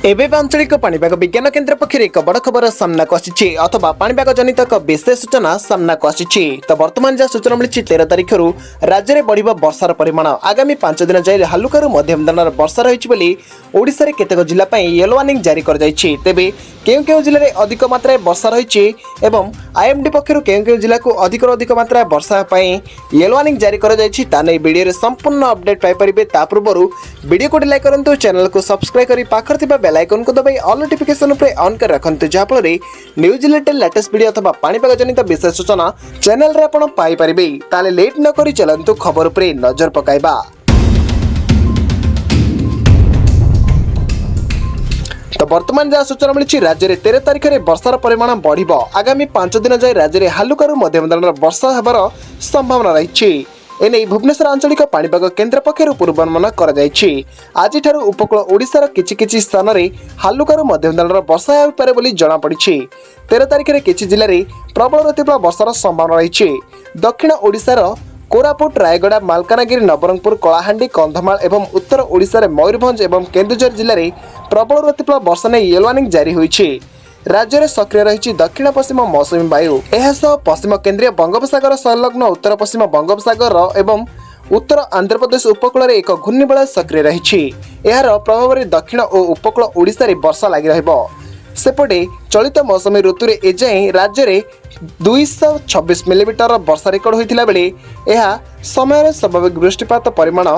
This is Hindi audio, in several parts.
एवं आंचलिक पाणीपाग विज्ञान केन्द्र पक्षर एक बड़ खबर सामना को आसी अथवा पाणीपाग जनित एक विशेष सूचना सामना को आसी। तो बर्तमान जहाँ सूचना मिली 13 तारिख राज्य में बढ़ वर्षार परिमाण आगामी 5 दिन जाए हालुकारू मध्यम धरणर वर्षा रही ओडिशा रे केतेक जिला येलो वार्निंग जारी कर तेबे केउ केउ जिले में अधिक मात्रा वर्षा रही आईएमडी पक्षर केउ जिला को अधिक मात्रा वर्षा येलो वार्निंग जारी कर वीडियो संपूर्ण अपडेट पाइपर ता पूर्व वीडियो को लाइक करूँ चैनल को सब्सक्राइब कर पाखर बेल आइकन को दबाई ऑल नोटिफिकेशन पर ऑन कर रखते जहाँफल न्यूज रिलेटेड लेटेस्ट वीडियो अथवा पाणीपाग जनित विशेष सूचना चैनल रे आपण पाई परिबे। ताले लेट न करी चलंतु खबर पर नजर पकाइबा। तो वर्तमान जहाँ सूचना मिली राज्य में 13 तारिख में वर्षार परिमाण बढ़ आगामी 5 दिन जाए राज्य में हालुकारू मध्यम धरणर वर्षा होबार संभावना रही। एने भुवनेश्वर आंचलिक पाणीपाग केन्द्र पक्षर पूर्वानुमान आज उपकूल ओडिशार किछि स्थान में हालुकारू मध्यम धरणर वर्षा होपारे बोली जଣା पड़ी। 13 तारिख में किछि जिले में प्रबल तीव्र वर्षार संभावना रही। दक्षिण ओडिशार कोरापुट रायगड़ा मालकानगिरी नवरंगपुर कलाहांडी कंधमाल एवं उत्तर ओडिशार मयूरभंज एवं केन्दुझर जिले में प्रबल तीव्र वर्षा नहीं येलो वार्निंग जारी होईछि। राज्य में सक्रिय रही दक्षिण पश्चिम मौसुमी वायु पश्चिम केन्द्रीय बंगोपसागर संलग्न उत्तर पश्चिम बंगोपसागर एवं उत्तर आंध्र प्रदेश उपकूल एक घूर्णिबलय सक्रिय रही। यार प्रभाव में दक्षिण और उपकूल ओडिशा रे वर्षा लगी सेपटे चलित मौसमी ऋतु में एजाए राज्य में 226 मिलीमीटर वर्षा रेकर्ड होता बेले यह समय स्वाभाविक वृष्टिपात परिमाण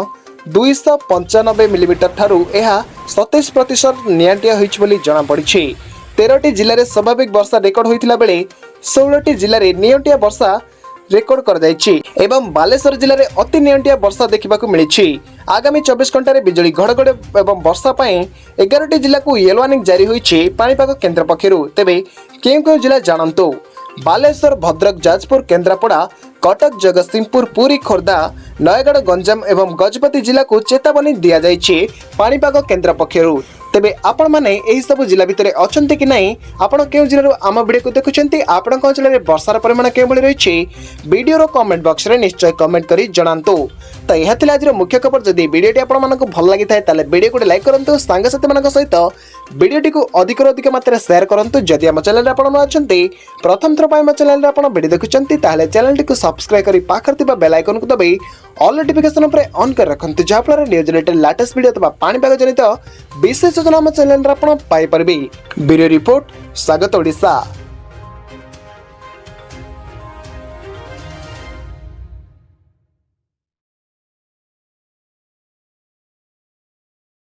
295 मिलीमीटर ठारू 27% नियांटिया होइछि जଣା पड़ी। 13टी जिले में स्वाभाविक वर्षा रेकर्ड होता बेले 16टी जिले में नियंटिया वर्षा रेकर्ड कर एवं बालेश्वर जिले में अति नियंटिया वर्षा देखा मिली। आगामी 24 घंटे बिजली घड़घड़ एवं वर्षा 11टी जिला को येलो वार्निंग जारी होईछि पाणीपाग केन्द्र पक्षर। तेबे केउ जिला जानतु बालेश्वर भद्रक जाजपुर केन्द्रापड़ा कटक जगतसिंहपुर पुरी खोर्धा नयगढ़ गंजाम एवं गजपति जिला को चेतावनी दि जाइए पाणीपाग केन्द्र पक्षर। तेबे आपण माने एही सब जिला भितरे अछंती कि नहीं आपण केउ जिल्ला आम वीडियो को देखुछंती आपण को जिल्ला रे वर्षार परिमाण केउ भली रहिछि वीडियो रो कमेंट बॉक्स रे निश्चय कमेंट करी जणांतु। तो यह थिला आज मुख्य खबर। जदि वीडियोटी आपण मानको भल लागि थाए ताले वीडियो को लाइक करंतु सांग साथी मानक सहित वीडियोटी को अधिक मात्रा शेयर करंतु। जदि हम चैनल रे आपण न अछंती प्रथम थ्रो पाए हम चैनल रे आपण वीडियो देखुछंती ताले चैनल टी को सब्सक्राइब करी पाखर थिबा बेल आइकन को दबाई ऑल नोटिफिकेशन पर ऑन कर रखंतु जहाँफल न्यूज रिलेटेड लेटेस्ट वीडियो अथवा पाणीपाग जनित विशेष सूचना हम चैनल रे आपण पाई परबे। ब्यूरो रिपोर्ट स्वागत ओडिशा।